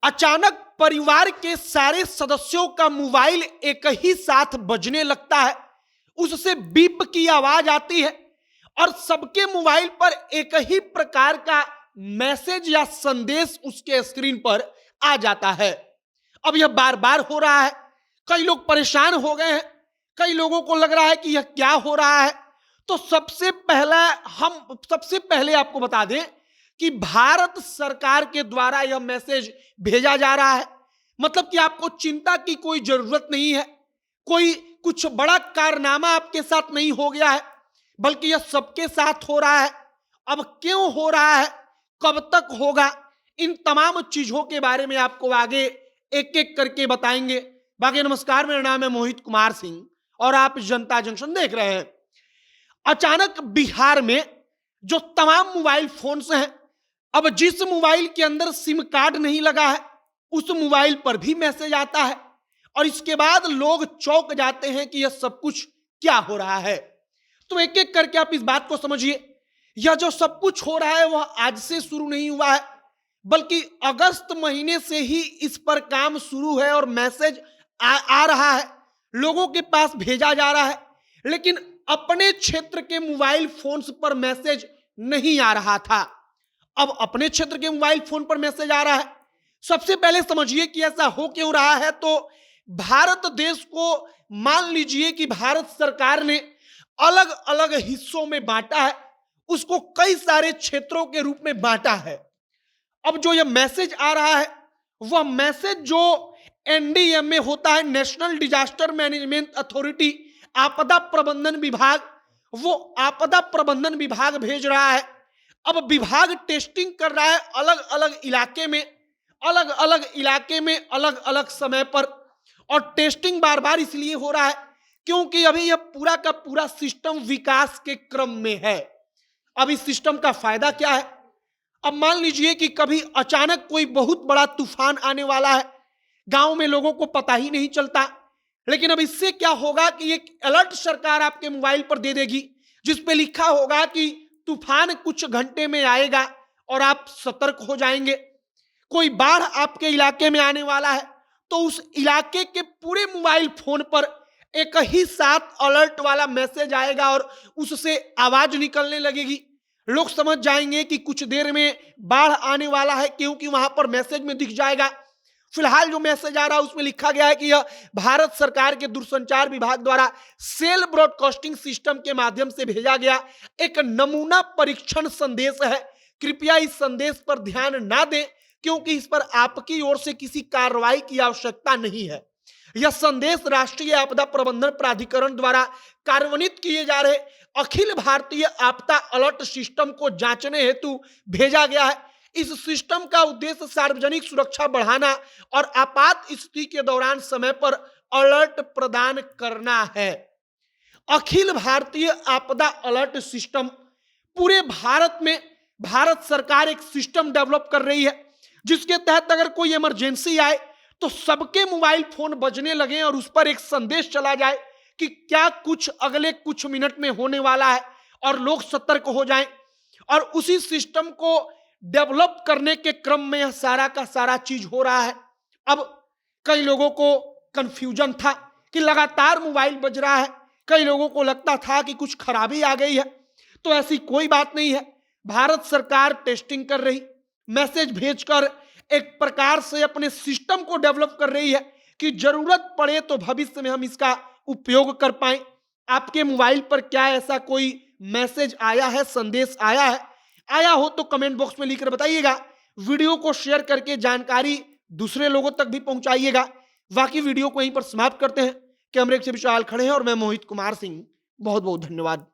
अचानक परिवार के सारे सदस्यों का मोबाइल एक ही साथ बजने लगता है, उससे बीप की आवाज आती है और सबके मोबाइल पर एक ही प्रकार का मैसेज या संदेश उसके स्क्रीन पर आ जाता है। अब यह बार बार हो रहा है, कई लोग परेशान हो गए हैं, कई लोगों को लग रहा है कि यह क्या हो रहा है। तो सबसे पहले आपको बता दें कि भारत सरकार के द्वारा यह मैसेज भेजा जा रहा है। मतलब कि आपको चिंता की कोई जरूरत नहीं है, कोई कुछ बड़ा कारनामा आपके साथ नहीं हो गया है, बल्कि यह सबके साथ हो रहा है। अब क्यों हो रहा है, कब तक होगा, इन तमाम चीजों के बारे में आपको आगे एक एक करके बताएंगे। बाकी नमस्कार, मेरा नाम है मोहित कुमार सिंह और आप जनता जंक्शन देख रहे हैं। अचानक बिहार में जो तमाम मोबाइल फोन्स हैं, अब जिस मोबाइल के अंदर सिम कार्ड नहीं लगा है उस मोबाइल पर भी मैसेज आता है और इसके बाद लोग चौंक जाते हैं कि यह सब कुछ क्या हो रहा है। तो एक एक करके आप इस बात को समझिए, यह जो सब कुछ हो रहा है वह आज से शुरू नहीं हुआ है, बल्कि अगस्त महीने से ही इस पर काम शुरू है और मैसेज आ रहा है, लोगों के पास भेजा जा रहा है। लेकिन अपने क्षेत्र के मोबाइल फोन्स पर मैसेज नहीं आ रहा था, अब अपने क्षेत्र के मोबाइल फोन पर मैसेज आ रहा है। सबसे पहले समझिए कि ऐसा हो क्यों रहा है। तो भारत देश को मान लीजिए कि भारत सरकार ने अलग अलग हिस्सों में बांटा है, उसको कई सारे क्षेत्रों के रूप में बांटा है। अब जो यह मैसेज आ रहा है वह मैसेज जो एनडीएमए होता है, नेशनल डिजास्टर मैनेजमेंट अथॉरिटी, आपदा प्रबंधन विभाग, वो आपदा प्रबंधन विभाग भेज रहा है। अब विभाग टेस्टिंग कर रहा है अलग अलग इलाके में अलग अलग समय पर, और टेस्टिंग बार बार इसलिए हो रहा है क्योंकि अभी यह पूरा का पूरा सिस्टम विकास के क्रम में है। अब इस सिस्टम का फायदा क्या है, अब मान लीजिए कि कभी अचानक कोई बहुत बड़ा तूफान आने वाला है, गांव में लोगों को पता ही नहीं चलता, लेकिन अब इससे क्या होगा कि एक अलर्ट सरकार आपके मोबाइल पर दे देगी जिस पे लिखा होगा कि तूफान कुछ घंटे में आएगा और आप सतर्क हो जाएंगे। कोई बाढ़ आपके इलाके में आने वाला है तो उस इलाके के पूरे मोबाइल फोन पर एक ही साथ अलर्ट वाला मैसेज आएगा और उससे आवाज निकलने लगेगी। लोग समझ जाएंगे कि कुछ देर में बाढ़ आने वाला है क्योंकि वहां पर मैसेज में दिख जाएगा। फिलहाल जो मैसेज आ रहा है उसमें लिखा गया है कि यह भारत सरकार के दूरसंचार विभाग द्वारा सेल ब्रॉडकास्टिंग सिस्टम के माध्यम से भेजा गया एक नमूना परीक्षण संदेश है। कृपया इस संदेश पर ध्यान ना दें क्योंकि इस पर आपकी ओर से किसी कार्रवाई की आवश्यकता नहीं है। यह संदेश राष्ट्रीय आपदा प्रबंधन प्राधिकरण द्वारा कार्यान्वित किए जा रहे अखिल भारतीय आपदा अलर्ट सिस्टम को जांचने हेतु भेजा गया है। इस सिस्टम का उद्देश्य सार्वजनिक सुरक्षा बढ़ाना और आपात स्थिति के दौरान समय पर अलर्ट प्रदान करना है। अखिल भारतीय आपदा अलर्ट सिस्टम, पूरे भारत में भारत सरकार एक सिस्टम डेवलप कर रही है जिसके तहत अगर कोई इमरजेंसी आए तो सबके मोबाइल फोन बजने लगे और उस पर एक संदेश चला जाए कि क्या कुछ अगले कुछ मिनट में होने वाला है और लोग सतर्क हो जाएं। और उसी सिस्टम को डेवलप करने के क्रम में यह सारा का सारा चीज हो रहा है। अब कई लोगों को कंफ्यूजन था कि लगातार मोबाइल बज रहा है, कई लोगों को लगता था कि कुछ खराबी आ गई है, तो ऐसी कोई बात नहीं है। भारत सरकार टेस्टिंग कर रही, मैसेज भेजकर एक प्रकार से अपने सिस्टम को डेवलप कर रही है कि जरूरत पड़े तो भविष्य में हम इसका उपयोग कर पाएं। आपके मोबाइल पर क्या ऐसा कोई मैसेज आया है, संदेश आया हो तो कमेंट बॉक्स में लिखकर बताइएगा। वीडियो को शेयर करके जानकारी दूसरे लोगों तक भी पहुंचाइएगा। बाकी वीडियो को यहीं पर समाप्त करते हैं। कैमरे से विशाल खड़े हैं और मैं मोहित कुमार सिंह। बहुत बहुत धन्यवाद।